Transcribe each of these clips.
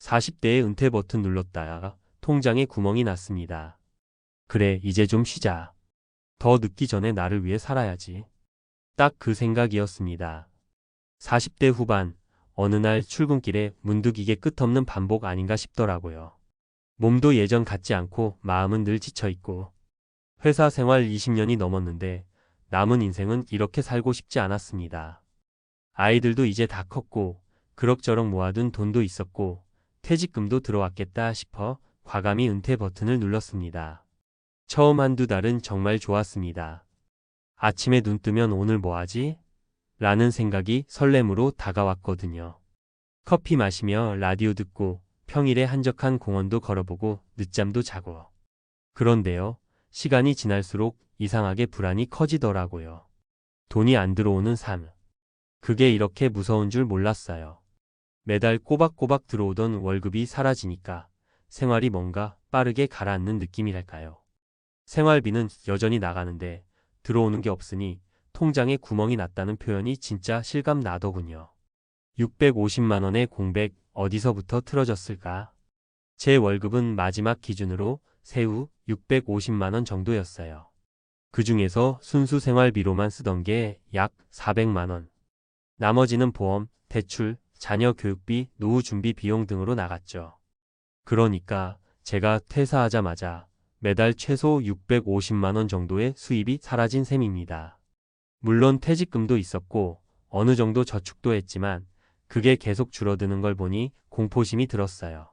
40대에 은퇴 버튼 눌렀다가 통장에 구멍이 났습니다. 그래, 이제 좀 쉬자. 더 늙기 전에 나를 위해 살아야지. 딱 그 생각이었습니다. 40대 후반, 어느 날 출근길에 문득 이게 끝없는 반복 아닌가 싶더라고요. 몸도 예전 같지 않고 마음은 늘 지쳐있고. 회사 생활 20년이 넘었는데 남은 인생은 이렇게 살고 싶지 않았습니다. 아이들도 이제 다 컸고 그럭저럭 모아둔 돈도 있었고 퇴직금도 들어왔겠다 싶어 과감히 은퇴 버튼을 눌렀습니다. 처음 한두 달은 정말 좋았습니다. 아침에 눈 뜨면 오늘 뭐 하지? 라는 생각이 설렘으로 다가왔거든요. 커피 마시며 라디오 듣고 평일에 한적한 공원도 걸어보고 늦잠도 자고. 그런데요, 시간이 지날수록 이상하게 불안이 커지더라고요. 돈이 안 들어오는 삶. 그게 이렇게 무서운 줄 몰랐어요. 매달 꼬박꼬박 들어오던 월급이 사라지니까 생활이 뭔가 빠르게 가라앉는 느낌이랄까요. 생활비는 여전히 나가는데 들어오는 게 없으니 통장에 구멍이 났다는 표현이 진짜 실감 나더군요. 650만 원의 공백 어디서부터 틀어졌을까? 제 월급은 마지막 기준으로 세후 650만 원 정도였어요. 그 중에서 순수 생활비로만 쓰던 게 약 400만 원. 나머지는 보험, 대출, 자녀 교육비, 노후 준비 비용 등으로 나갔죠. 그러니까 제가 퇴사하자마자 매달 최소 650만 원 정도의 수입이 사라진 셈입니다. 물론 퇴직금도 있었고 어느 정도 저축도 했지만 그게 계속 줄어드는 걸 보니 공포심이 들었어요.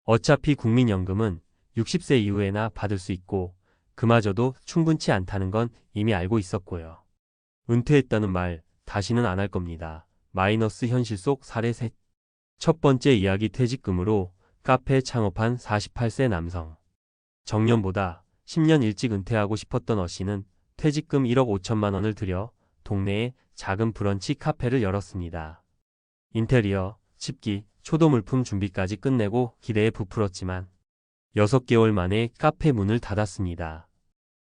어차피 국민연금은 60세 이후에나 받을 수 있고 그마저도 충분치 않다는 건 이미 알고 있었고요. 은퇴했다는 말 다시는 안 할 겁니다. 마이너스 현실 속 사례 셋. 첫 번째 이야기 퇴직금으로 카페 창업한 48세 남성. 정년보다 10년 일찍 은퇴하고 싶었던 어씨는 퇴직금 1억 5천만 원을 들여 동네에 작은 브런치 카페를 열었습니다. 인테리어, 칩기, 초도물품 준비까지 끝내고 기대에 부풀었지만 6개월 만에 카페 문을 닫았습니다.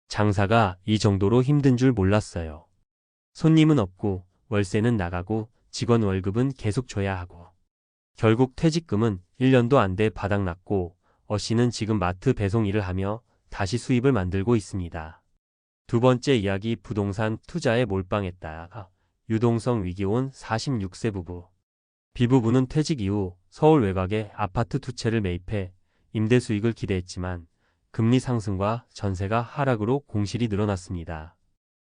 장사가 이 정도로 힘든 줄 몰랐어요. 손님은 없고 월세는 나가고 직원 월급은 계속 줘야 하고. 결국 퇴직금은 1년도 안 돼 바닥났고 어씨는 지금 마트 배송 일을 하며 다시 수입을 만들고 있습니다. 두 번째 이야기 부동산 투자에 몰빵했다. 유동성 위기 온 46세 부부. 비부부는 퇴직 이후 서울 외곽에 아파트 2채를 매입해 임대 수익을 기대했지만 금리 상승과 전세가 하락으로 공실이 늘어났습니다.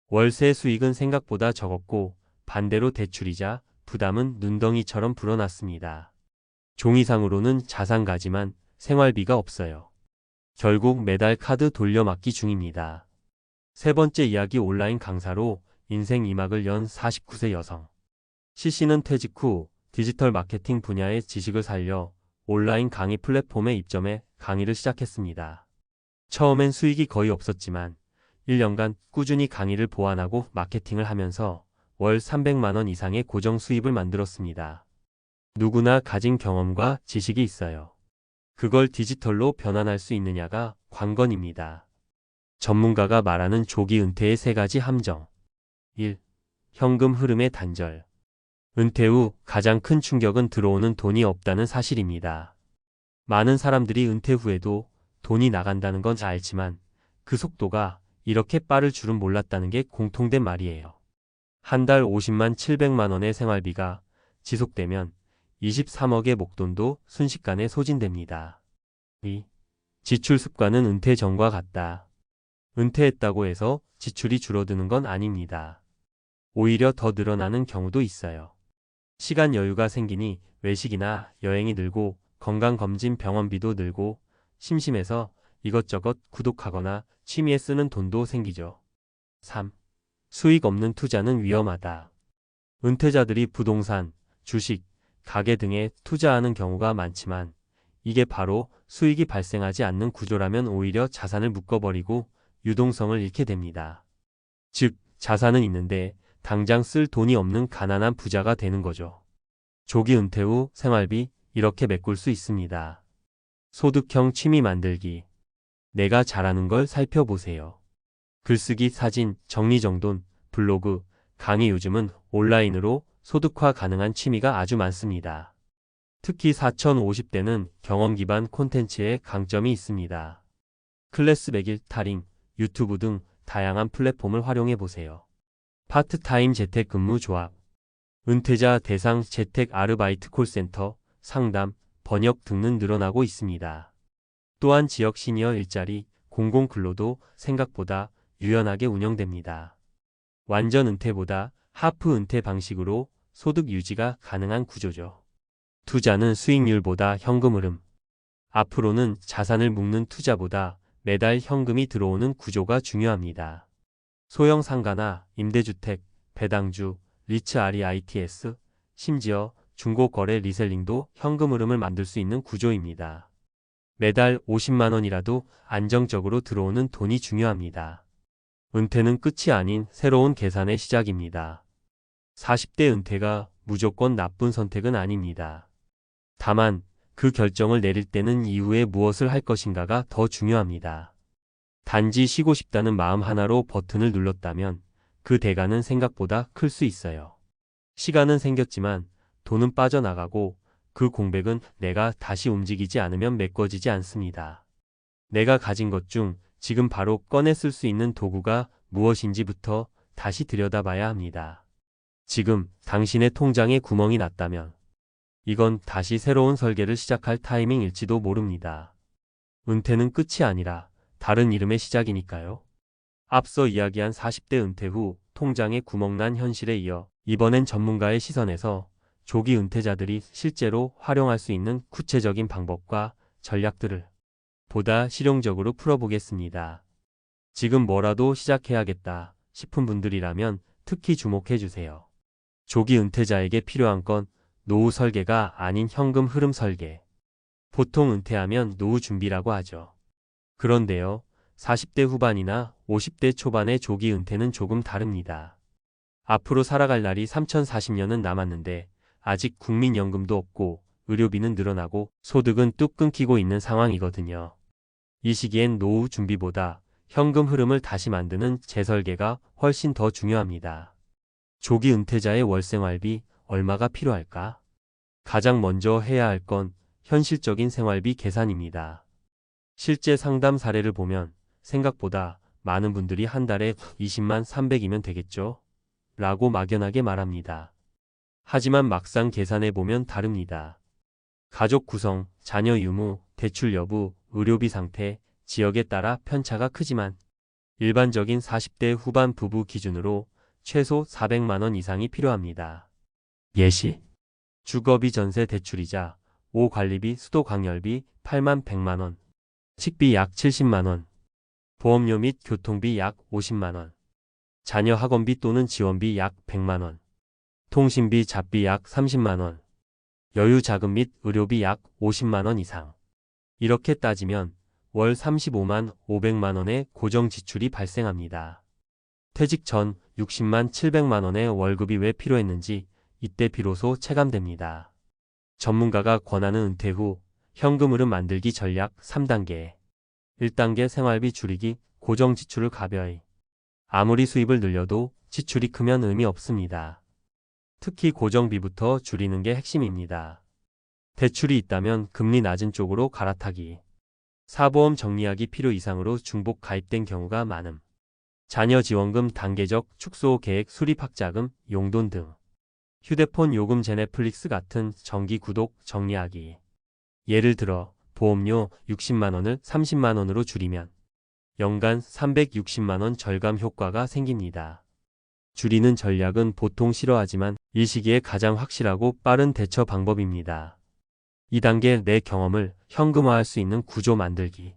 월세 수익은 생각보다 적었고 반대로 대출이자 부담은 눈덩이처럼 불어났습니다. 종이상으로는 자산가지만 생활비가 없어요. 결국 매달 카드 돌려막기 중입니다. 세 번째 이야기 온라인 강사로 인생 2막을 연 49세 여성. C씨는 퇴직 후 디지털 마케팅 분야의 지식을 살려 온라인 강의 플랫폼에 입점해 강의를 시작했습니다. 처음엔 수익이 거의 없었지만 1년간 꾸준히 강의를 보완하고 마케팅을 하면서 월 300만 원 이상의 고정 수입을 만들었습니다. 누구나 가진 경험과 지식이 있어요. 그걸 디지털로 변환할 수 있느냐가 관건입니다. 전문가가 말하는 조기 은퇴의 3가지 함정. 1. 현금 흐름의 단절. 은퇴 후 가장 큰 충격은 들어오는 돈이 없다는 사실입니다. 많은 사람들이 은퇴 후에도 돈이 나간다는 건 알지만 그 속도가 이렇게 빠를 줄은 몰랐다는 게 공통된 말이에요. 한 달 50만 700만 원의 생활비가 지속되면 23억의 목돈도 순식간에 소진됩니다. 2. 지출 습관은 은퇴 전과 같다. 은퇴했다고 해서 지출이 줄어드는 건 아닙니다. 오히려 더 늘어나는 경우도 있어요. 시간 여유가 생기니 외식이나 여행이 늘고 건강검진 병원비도 늘고 심심해서 이것저것 구독하거나 취미에 쓰는 돈도 생기죠. 3. 수익 없는 투자는 위험하다. 은퇴자들이 부동산, 주식, 가계 등에 투자하는 경우가 많지만 이게 바로 수익이 발생하지 않는 구조라면 오히려 자산을 묶어버리고 유동성을 잃게 됩니다. 즉, 자산은 있는데 당장 쓸 돈이 없는 가난한 부자가 되는 거죠. 조기 은퇴 후 생활비 이렇게 메꿀 수 있습니다. 소득형 취미 만들기. 내가 잘하는 걸 살펴보세요. 글쓰기, 사진, 정리정돈, 블로그, 강의 요즘은 온라인으로 소득화 가능한 취미가 아주 많습니다. 특히 4050대는 경험 기반 콘텐츠에 강점이 있습니다. 클래스 100일, 타링, 유튜브 등 다양한 플랫폼을 활용해 보세요. 파트타임 재택근무 조합, 은퇴자 대상 재택 아르바이트 콜센터, 상담, 번역 등은 늘어나고 있습니다. 또한 지역 시니어 일자리, 공공근로도 생각보다 유연하게 운영됩니다. 완전 은퇴보다 하프 은퇴 방식으로 소득 유지가 가능한 구조죠. 투자는 수익률보다 현금 흐름. 앞으로는 자산을 묶는 투자보다 매달 현금이 들어오는 구조가 중요합니다. 소형 상가나 임대주택, 배당주, 리츠 REITs, 심지어 중고거래 리셀링도 현금 흐름을 만들 수 있는 구조입니다. 매달 50만 원이라도 안정적으로 들어오는 돈이 중요합니다. 은퇴는 끝이 아닌 새로운 계산의 시작입니다. 40대 은퇴가 무조건 나쁜 선택은 아닙니다. 다만 그 결정을 내릴 때는 이후에 무엇을 할 것인가가 더 중요합니다. 단지 쉬고 싶다는 마음 하나로 버튼을 눌렀다면 그 대가는 생각보다 클 수 있어요. 시간은 생겼지만 돈은 빠져나가고 그 공백은 내가 다시 움직이지 않으면 메꿔지지 않습니다. 내가 가진 것 중 지금 바로 꺼내 쓸 수 있는 도구가 무엇인지부터 다시 들여다봐야 합니다. 지금 당신의 통장에 구멍이 났다면 이건 다시 새로운 설계를 시작할 타이밍일지도 모릅니다. 은퇴는 끝이 아니라 다른 이름의 시작이니까요. 앞서 이야기한 40대 은퇴 후 통장에 구멍난 현실에 이어 이번엔 전문가의 시선에서 조기 은퇴자들이 실제로 활용할 수 있는 구체적인 방법과 전략들을 보다 실용적으로 풀어보겠습니다. 지금 뭐라도 시작해야겠다 싶은 분들이라면 특히 주목해 주세요. 조기 은퇴자에게 필요한 건 노후 설계가 아닌 현금 흐름 설계. 보통 은퇴하면 노후 준비라고 하죠. 그런데요, 40대 후반이나 50대 초반의 조기 은퇴는 조금 다릅니다. 앞으로 살아갈 날이 3040년은 남았는데 아직 국민연금도 없고 의료비는 늘어나고 소득은 뚝 끊기고 있는 상황이거든요. 이 시기엔 노후 준비보다 현금 흐름을 다시 만드는 재설계가 훨씬 더 중요합니다. 조기 은퇴자의 월생활비 얼마가 필요할까? 가장 먼저 해야 할 건 현실적인 생활비 계산입니다. 실제 상담 사례를 보면 생각보다 많은 분들이 한 달에 20만 300이면 되겠죠? 라고 막연하게 말합니다. 하지만 막상 계산해 보면 다릅니다. 가족 구성, 자녀 유무, 대출 여부, 의료비 상태, 지역에 따라 편차가 크지만 일반적인 40대 후반 부부 기준으로 최소 400만 원 이상이 필요합니다. 예시: 주거비 전세 대출이자 5 관리비 수도 광열비 8만 100만 원, 식비 약 70만 원, 보험료 및 교통비 약 50만 원, 자녀 학원비 또는 지원비 약 100만 원, 통신비 잡비 약 30만 원, 여유 자금 및 의료비 약 50만 원 이상. 이렇게 따지면 월 35만 500만 원의 고정 지출이 발생합니다. 퇴직 전 60만 700만 원의 월급이 왜 필요했는지 이때 비로소 체감됩니다. 전문가가 권하는 은퇴 후 현금 흐름 만들기 전략 3단계. 1단계 생활비 줄이기, 고정 지출을 가벼이. 아무리 수입을 늘려도 지출이 크면 의미 없습니다. 특히 고정비부터 줄이는 게 핵심입니다. 대출이 있다면 금리 낮은 쪽으로 갈아타기. 사보험 정리하기 필요 이상으로 중복 가입된 경우가 많음. 자녀 지원금 단계적 축소 계획 수립 학자금, 용돈 등. 휴대폰 요금 제넷플릭스 같은 정기 구독 정리하기. 예를 들어 보험료 60만 원을 30만 원으로 줄이면 연간 360만 원 절감 효과가 생깁니다. 줄이는 전략은 보통 싫어하지만 이 시기에 가장 확실하고 빠른 대처 방법입니다. 2단계 내 경험을 현금화할 수 있는 구조 만들기.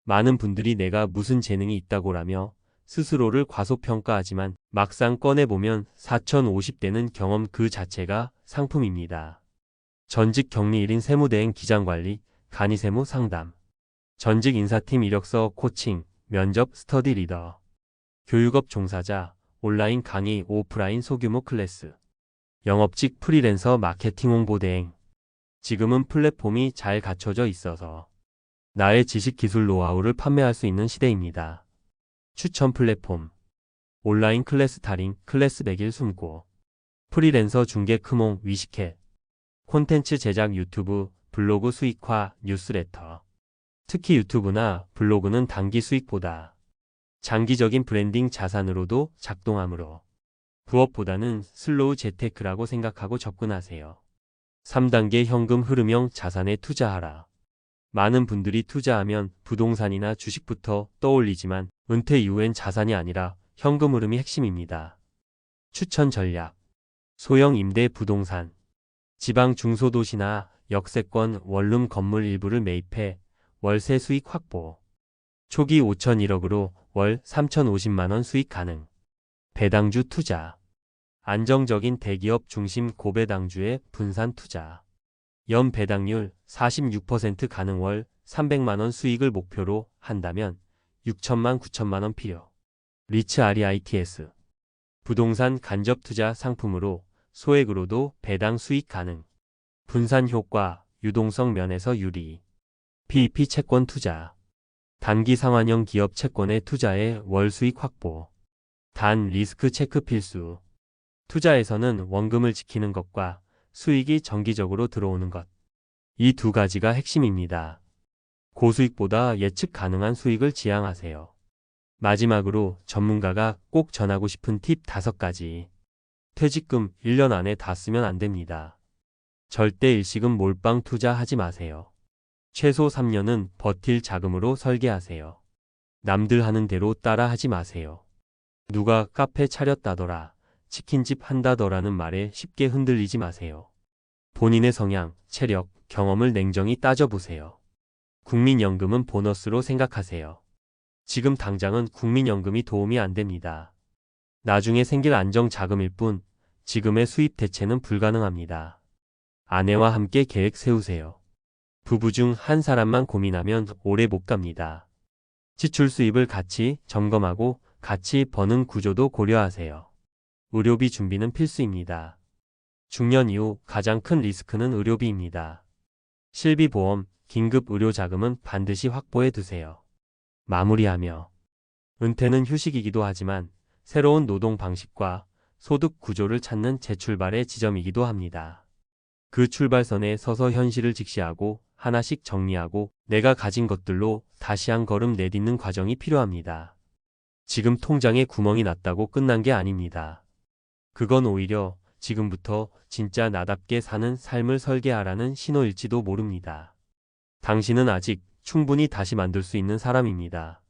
많은 분들이 내가 무슨 재능이 있다고라며 스스로를 과소평가하지만 막상 꺼내보면 4050대는 경험 그 자체가 상품입니다. 전직 격리 1인 세무대행 기장관리, 간이세무 상담, 전직 인사팀 이력서 코칭, 면접 스터디 리더, 교육업 종사자, 온라인 강의 오프라인 소규모 클래스, 영업직 프리랜서 마케팅 홍보 대행. 지금은 플랫폼이 잘 갖춰져 있어서 나의 지식 기술 노하우를 판매할 수 있는 시대입니다. 추천 플랫폼: 온라인 클래스 타링, 클래스 100일 숨고, 프리랜서 중개 크몽, 위시캣. 콘텐츠 제작 유튜브, 블로그 수익화, 뉴스레터. 특히 유튜브나 블로그는 단기 수익보다 장기적인 브랜딩 자산으로도 작동하므로 부업보다는 슬로우 재테크라고 생각하고 접근하세요. 3단계 현금 흐름형 자산에 투자하라. 많은 분들이 투자하면 부동산이나 주식부터 떠올리지만 은퇴 이후엔 자산이 아니라 현금 흐름이 핵심입니다. 추천 전략. 소형 임대 부동산. 지방 중소도시나 역세권 원룸 건물 일부를 매입해 월세 수익 확보. 초기 5,001억으로 월 3,050만원 수익 가능. 배당주 투자. 안정적인 대기업 중심 고배당주의 분산 투자. 연 배당률 46% 가능. 월 300만원 수익을 목표로 한다면 6천만 9천만원 필요. 리츠 REITs. 부동산 간접 투자 상품으로 소액으로도 배당 수익 가능. 분산 효과, 유동성 면에서 유리. PEP 채권 투자. 단기 상환형 기업 채권에 투자해 월 수익 확보. 단 리스크 체크 필수. 투자에서는 원금을 지키는 것과 수익이 정기적으로 들어오는 것. 이 두 가지가 핵심입니다. 고수익보다 예측 가능한 수익을 지향하세요. 마지막으로 전문가가 꼭 전하고 싶은 팁 5가지. 퇴직금 1년 안에 다 쓰면 안 됩니다. 절대 일시금 몰빵 투자하지 마세요. 최소 3년은 버틸 자금으로 설계하세요. 남들 하는 대로 따라 하지 마세요. 누가 카페 차렸다더라, 치킨집 한다더라는 말에 쉽게 흔들리지 마세요. 본인의 성향, 체력, 경험을 냉정히 따져보세요. 국민연금은 보너스로 생각하세요. 지금 당장은 국민연금이 도움이 안 됩니다. 나중에 생길 안정자금일 뿐 지금의 수입 대체는 불가능합니다. 아내와 함께 계획 세우세요. 부부 중 한 사람만 고민하면 오래 못 갑니다. 지출 수입을 같이 점검하고 같이 버는 구조도 고려하세요. 의료비 준비는 필수입니다. 중년 이후 가장 큰 리스크는 의료비입니다. 실비보험, 긴급 의료자금은 반드시 확보해 두세요. 마무리하며 은퇴는 휴식이기도 하지만 새로운 노동 방식과 소득 구조를 찾는 재출발의 지점이기도 합니다. 그 출발선에 서서 현실을 직시하고 하나씩 정리하고 내가 가진 것들로 다시 한 걸음 내딛는 과정이 필요합니다. 지금 통장에 구멍이 났다고 끝난 게 아닙니다. 그건 오히려 지금부터 진짜 나답게 사는 삶을 설계하라는 신호일지도 모릅니다. 당신은 아직 충분히 다시 만들 수 있는 사람입니다.